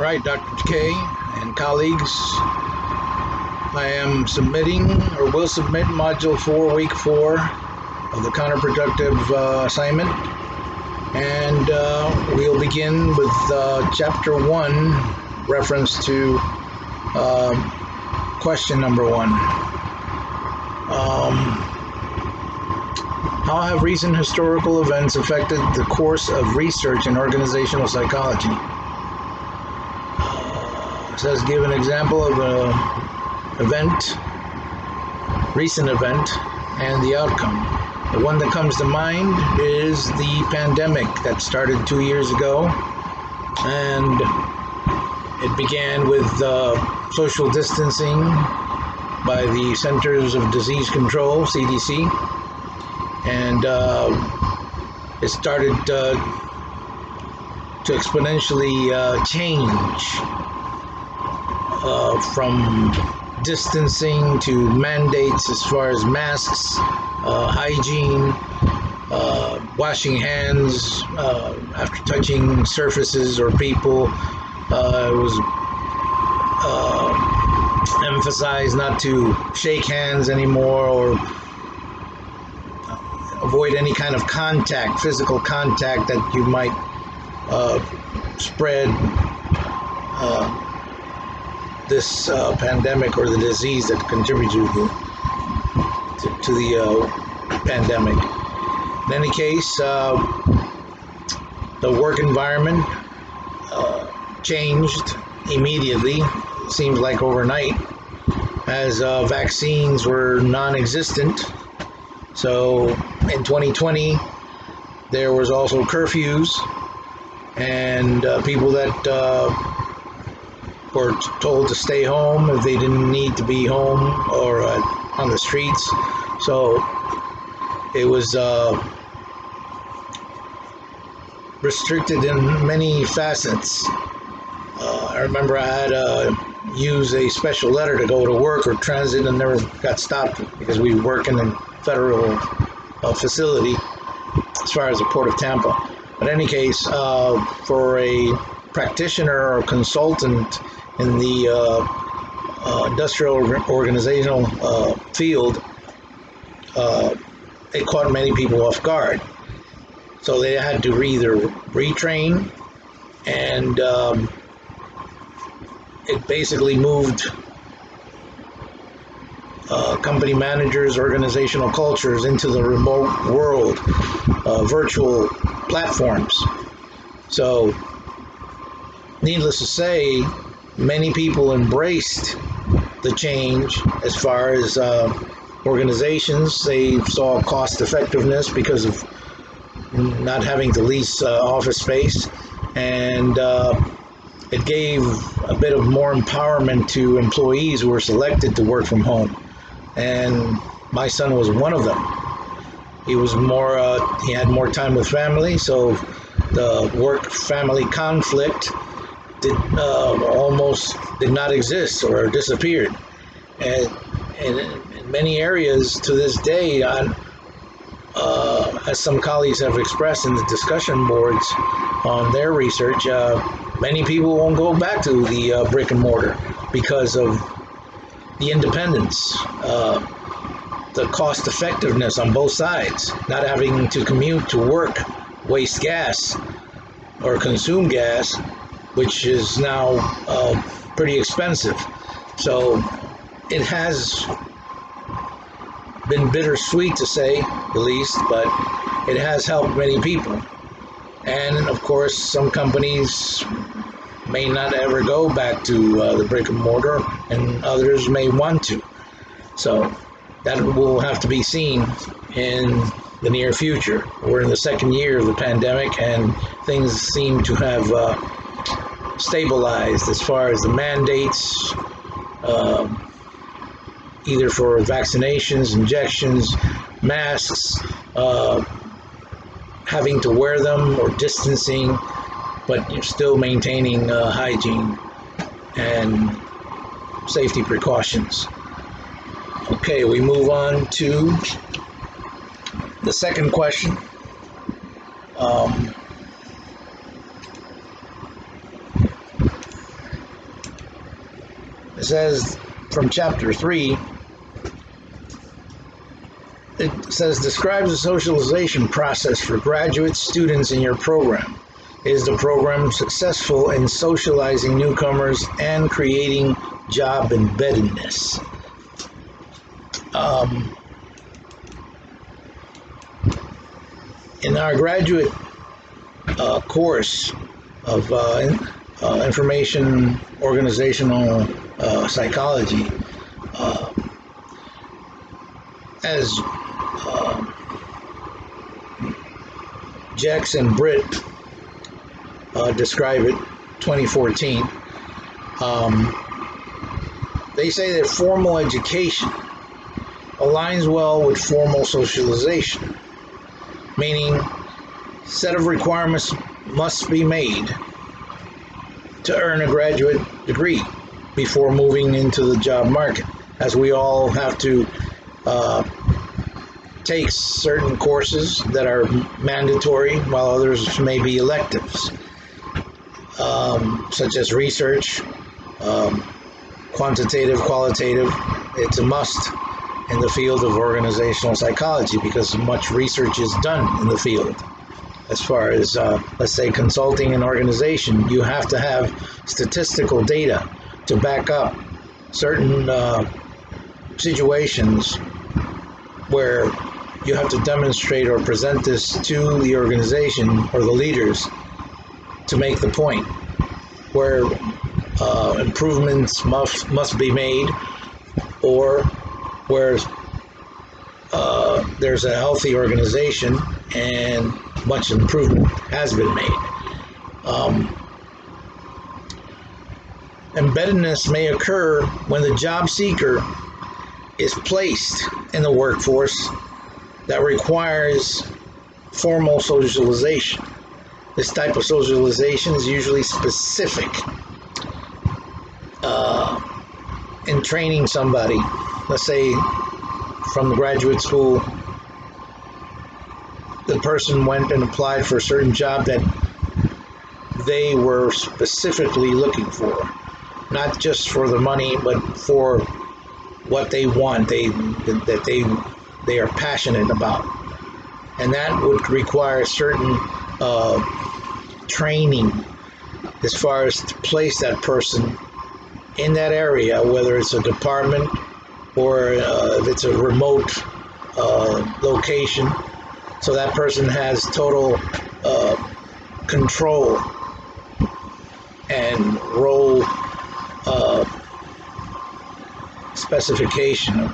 right, Dr. K and colleagues, I am submitting or will submit Module 4, Week 4 of the counterproductive assignment. And we'll begin with Chapter 1, reference to question number 1. How have recent historical events affected the course of research in organizational psychology? It says give an example of an event, recent event, and the outcome. The one that comes to mind is the pandemic that started 2 years ago, and it began with social distancing by the Centers of Disease Control, CDC, and it started to exponentially change from distancing to mandates as far as masks, hygiene, washing hands after touching surfaces or people. It was emphasized not to shake hands anymore or avoid any kind of contact, physical contact that you might spread this pandemic or the disease that contributes to the pandemic. In any case, the work environment changed immediately, it seems like overnight, as vaccines were non-existent. So in 2020, there was also curfews, and people that were told to stay home if they didn't need to be home or on the streets. So it was restricted in many facets. I remember I had to use a special letter to go to work or transit, and never got stopped because we work in a federal facility as far as the Port of Tampa. But in any case, for a practitioner or consultant in the industrial organizational field, it caught many people off guard. So they had to either retrain, and it basically moved company managers, organizational cultures into the remote world, virtual platforms. So needless to say, many people embraced the change as far as organizations. They saw cost effectiveness because of not having to lease office space, and it gave a bit of more empowerment to employees who were selected to work from home. And my son was one of them. He was more, he had more time with family, so the work-family conflict almost did not exist or disappeared. And in many areas to this day, as some colleagues have expressed in the discussion boards on their research, many people won't go back to the brick and mortar because of the independence, the cost effectiveness on both sides, not having to commute to work, waste gas, or consume gas, which is now pretty expensive. So it has been bittersweet, to say the least, but it has helped many people. And of course, some companies may not ever go back to the brick and mortar, and others may want to. So that will have to be seen in the near future. We're in the second year of the pandemic, and things seem to have stabilized as far as the mandates, either for vaccinations, injections, masks, having to wear them or distancing, but you're still maintaining hygiene and safety precautions. Okay, we move on to the second question. says from chapter 3, it says, describes the socialization process for graduate students in your program. Is the program successful in socializing newcomers and creating job embeddedness? In our graduate course of information organizational psychology, as Jex and Britt describe it, 2014, they say that formal education aligns well with formal socialization, meaning set of requirements must be made to earn a graduate degree before moving into the job market, as we all have to take certain courses that are mandatory while others may be electives, such as research, quantitative, qualitative. It's a must in the field of organizational psychology because much research is done in the field. As far as, let's say, consulting an organization, you have to have statistical data to back up certain situations where you have to demonstrate or present this to the organization or the leaders to make the point where improvements must be made, or where there's a healthy organization and much improvement has been made. Embeddedness may occur when the job seeker is placed in the workforce that requires formal socialization. This type of socialization is usually specific in training somebody. Let's say from the graduate school, the person went and applied for a certain job that they were specifically looking for, not just for the money, but for what they want, that they are passionate about, and that would require certain training as far as to place that person in that area, whether it's a department or if it's a remote location, so that person has total control and role specification,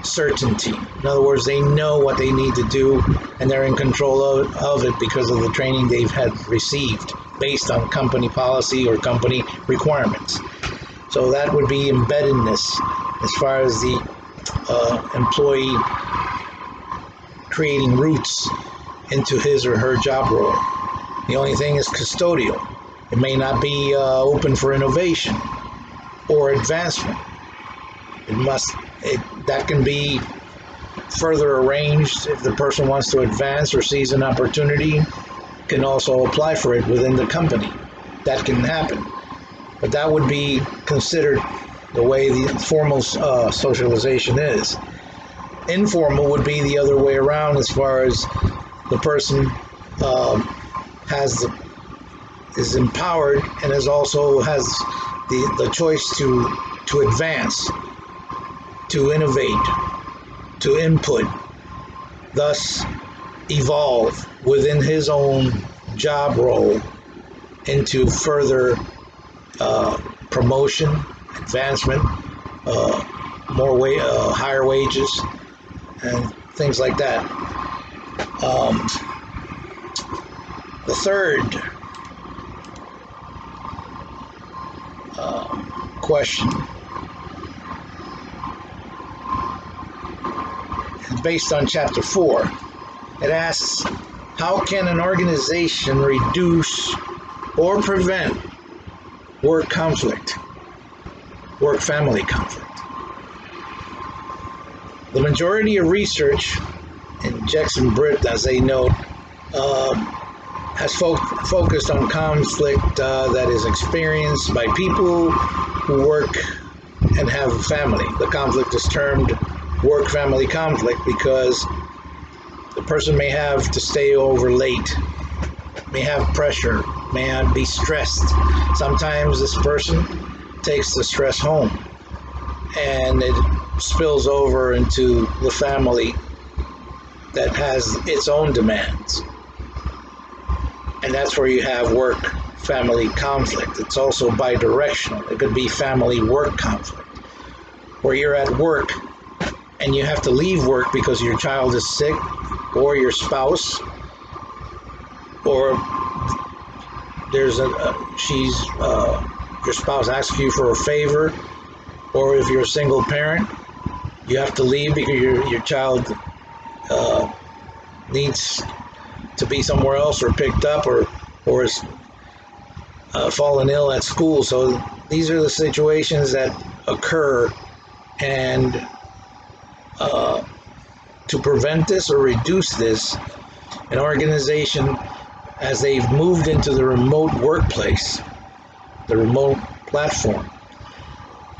certainty. In other words, they know what they need to do and they're in control of it because of the training they've had received based on company policy or company requirements. So that would be embeddedness as far as the employee creating roots into his or her job role. The only thing is custodial. It may not be open for innovation or advancement. That can be further arranged if the person wants to advance or sees an opportunity, can also apply for it within the company. That can happen. But that would be considered the way the formal socialization is. Informal would be the other way around, as far as the person is empowered and also has the choice to advance, to innovate, to input, thus evolve within his own job role into further promotion, advancement, higher wages, and things like that. The third question is based on chapter 4. It asks, how can an organization reduce or prevent work conflict, work-family conflict? The majority of research in Jackson Britt, as they note, has focused on conflict that is experienced by people who work and have a family. The conflict is termed work-family conflict because the person may have to stay over late, may have pressure, may be stressed. Sometimes this person takes the stress home and it spills over into the family that has its own demands. And that's where you have work-family conflict. It's also bidirectional. It could be family-work conflict, where you're at work and you have to leave work because your child is sick, or your spouse, or there's your spouse asks you for a favor, or if you're a single parent, you have to leave because your child needs to be somewhere else, or picked up, or is fallen ill at school. So these are the situations that occur, and to prevent this or reduce this, an organization, as they've moved into the remote workplace, the remote platform,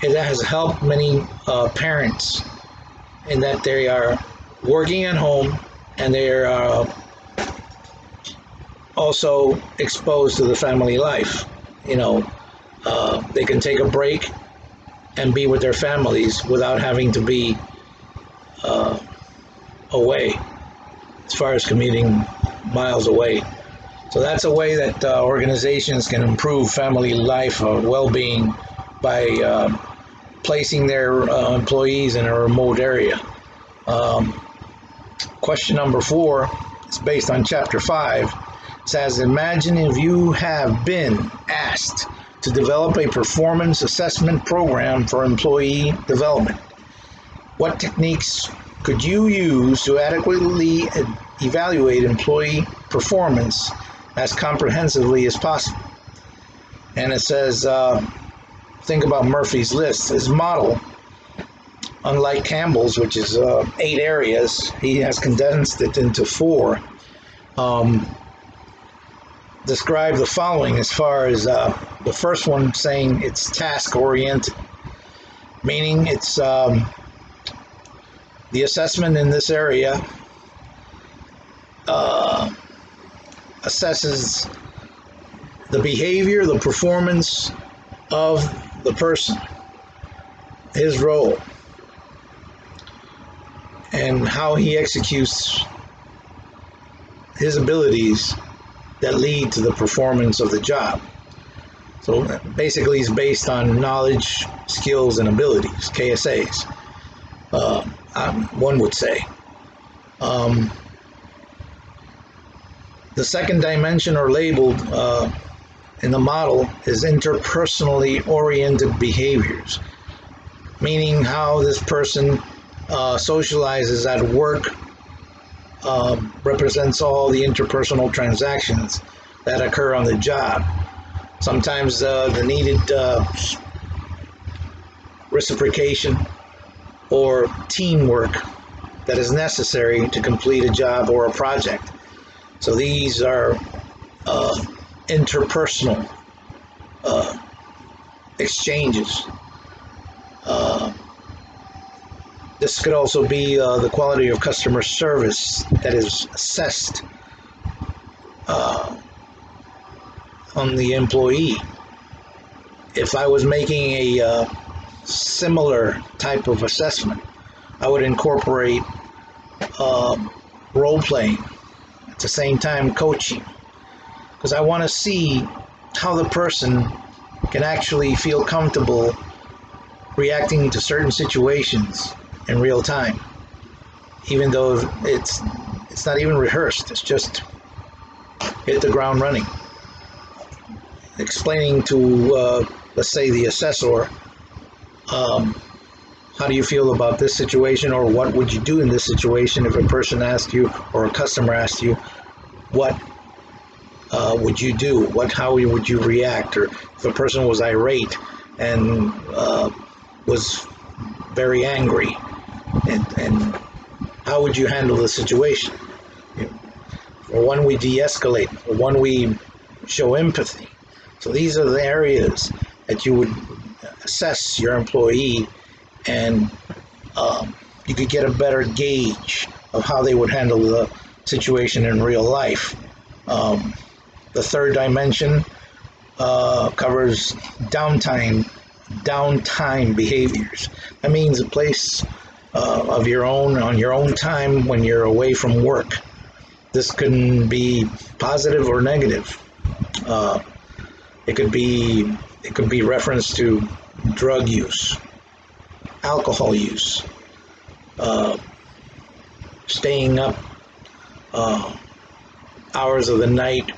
it has helped many parents in that they are working at home and they are also exposed to the family life. They can take a break and be with their families without having to be away, as far as commuting miles away. So that's a way that organizations can improve family life well-being by placing their employees in a remote area. Question number 4 is based on chapter 5. It says, imagine if you have been asked to develop a performance assessment program for employee development. What techniques could you use to adequately evaluate employee performance as comprehensively as possible? And it says, think about Murphy's List. His model, unlike Campbell's, which is 8 areas, he has condensed it into 4. Describe the following as far as the first one, saying it's task-oriented, meaning it's the assessment in this area assesses the behavior, the performance of the person, his role, and how he executes his abilities that lead to the performance of the job. So basically it's based on knowledge, skills, and abilities, KSAs, one would say. The second dimension, or labeled in the model, is interpersonally oriented behaviors, meaning how this person socializes at work, represents all the interpersonal transactions that occur on the job. Sometimes the needed reciprocation or teamwork that is necessary to complete a job or a project. So these are interpersonal exchanges. This could also be the quality of customer service that is assessed on the employee. If I was making a similar type of assessment, I would incorporate role playing, at the same time coaching, because I want to see how the person can actually feel comfortable reacting to certain situations in real time, even though it's not even rehearsed. It's just hit the ground running, explaining to let's say the assessor, how do you feel about this situation, or what would you do in this situation if a person asked you, or a customer asked you, what would you do? How would you react? Or if a person was irate and was very angry, and how would you handle the situation? Or one, we de-escalate, or one, we show empathy. So these are the areas that you would assess your employee, and you could get a better gauge of how they would handle the situation in real life. The third dimension covers downtime behaviors. That means a place of your own, on your own time when you're away from work. This can be positive or negative. It could be reference to drug use, alcohol use, staying up hours of the night,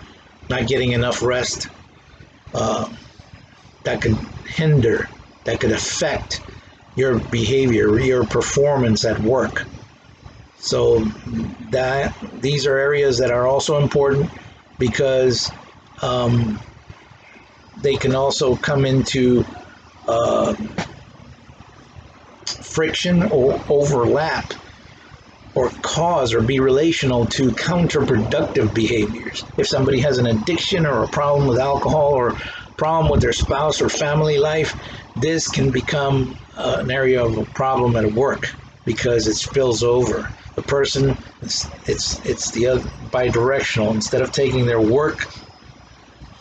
not getting enough rest. That could hinder, that could affect your behavior, your performance at work. So that these are areas that are also important, because they can also come into friction or overlap, or cause or be relational to counterproductive behaviors. If somebody has an addiction or a problem with alcohol or a problem with their spouse or family life, this can become an area of a problem at work because it spills over. The person, it's the other, bidirectional. Instead of taking their work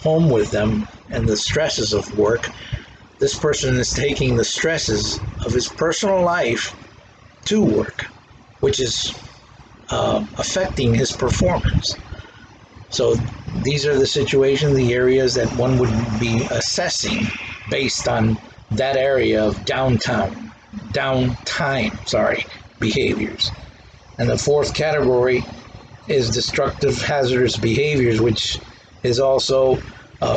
home with them and the stresses of work, this person is taking the stresses of his personal life to work, which is affecting his performance. So these are the situations, the areas that one would be assessing based on that area of downtime behaviors. And the fourth category is destructive hazardous behaviors, which is also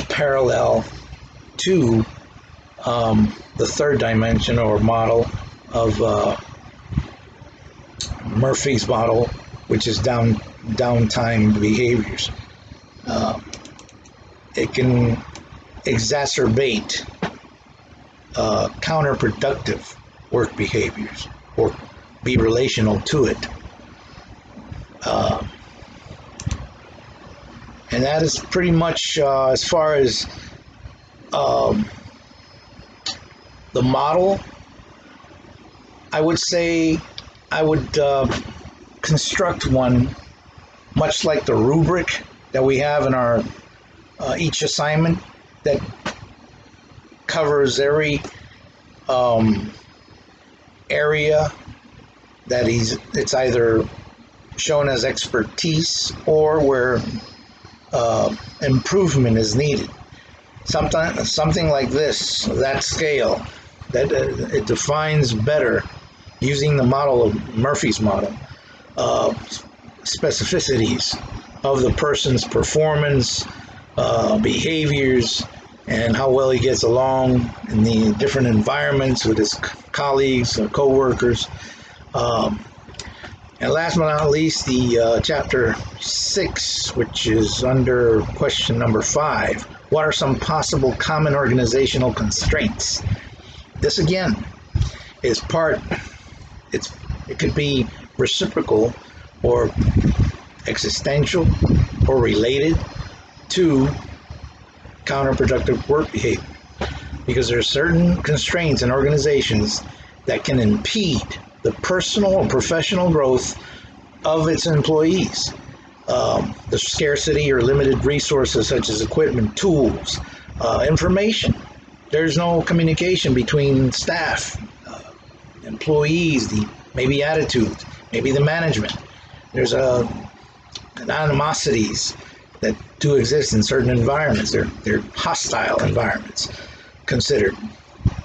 parallel to the third dimension or model of Murphy's model, which is downtime behaviors. It can exacerbate counterproductive work behaviors or be relational to it. And that is pretty much as far as the model. I would say I would construct one much like the rubric that we have in our each assignment, that covers every area that it's either shown as expertise or where improvement is needed. Something like this, that scale, that it defines better using the model of Murphy's model, specificities of the person's performance, behaviors, and how well he gets along in the different environments with his colleagues, co-workers. And last but not least, the chapter 6, which is under question number 5. What are some possible common organizational constraints? This again is it could be reciprocal or existential or related to counterproductive work behavior, because there are certain constraints in organizations that can impede the personal or professional growth of its employees. The scarcity or limited resources such as equipment, tools, information. There's no communication between staff, employees, maybe attitudes, maybe the management. There's animosities that do exist in certain environments. They're hostile environments considered.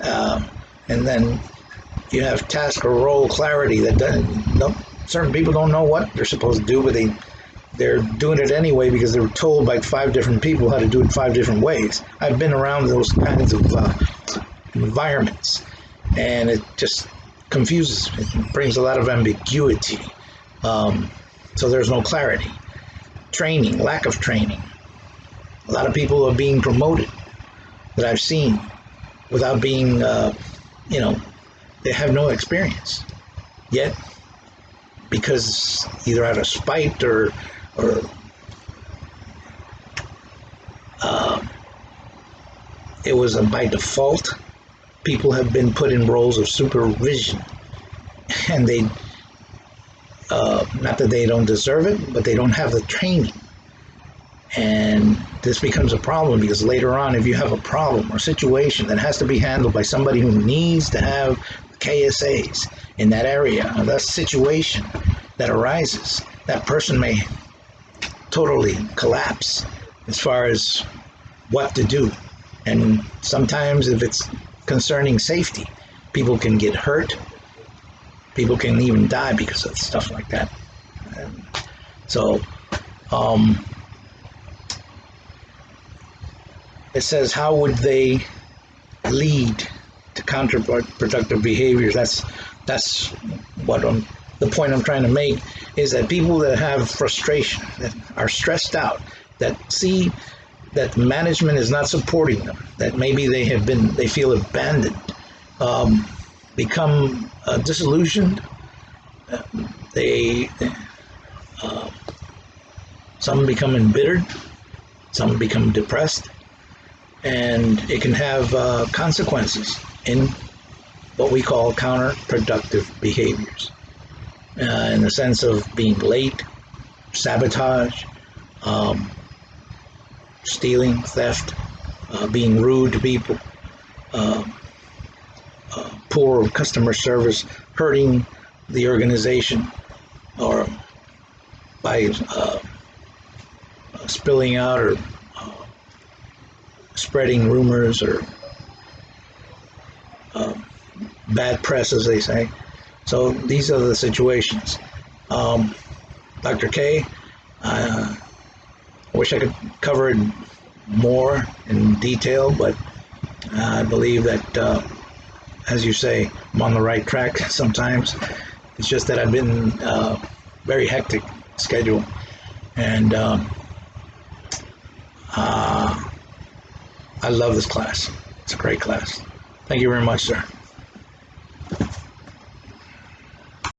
And then you have task or role clarity that certain people don't know what they're supposed to do, but they're doing it anyway because they were told by 5 different people how to do it 5 different ways. I've been around those kinds of environments, and it just confuses, it brings a lot of ambiguity. So there's no clarity. Training, lack of training. A lot of people are being promoted that I've seen without being, they have no experience yet, because either out of spite or it was by default. people have been put in roles of supervision, and they, not that they don't deserve it, but they don't have the training. And this becomes a problem because later on, if you have a problem or situation that has to be handled by somebody who needs to have KSAs in that area, or that situation that arises, that person may totally collapse as far as what to do. And sometimes if it's concerning safety, people can get hurt, people can even die because of stuff like that. And so it says, how would they lead to counterproductive behaviors? That's what the point I'm trying to make is that people that have frustration, that are stressed out, that see that management is not supporting them, that maybe they feel abandoned, become disillusioned. Some become embittered, some become depressed, and it can have consequences in what we call counterproductive behaviors, in the sense of being late, sabotage, stealing, theft, being rude to people, poor customer service, hurting the organization, or by spilling out or spreading rumors or bad press, as they say. So these are the situations. Dr. K, I wish I could cover it more in detail, but I believe that, as you say, I'm on the right track sometimes. It's just that I've been very hectic schedule, and I love this class. It's a great class. Thank you very much, sir.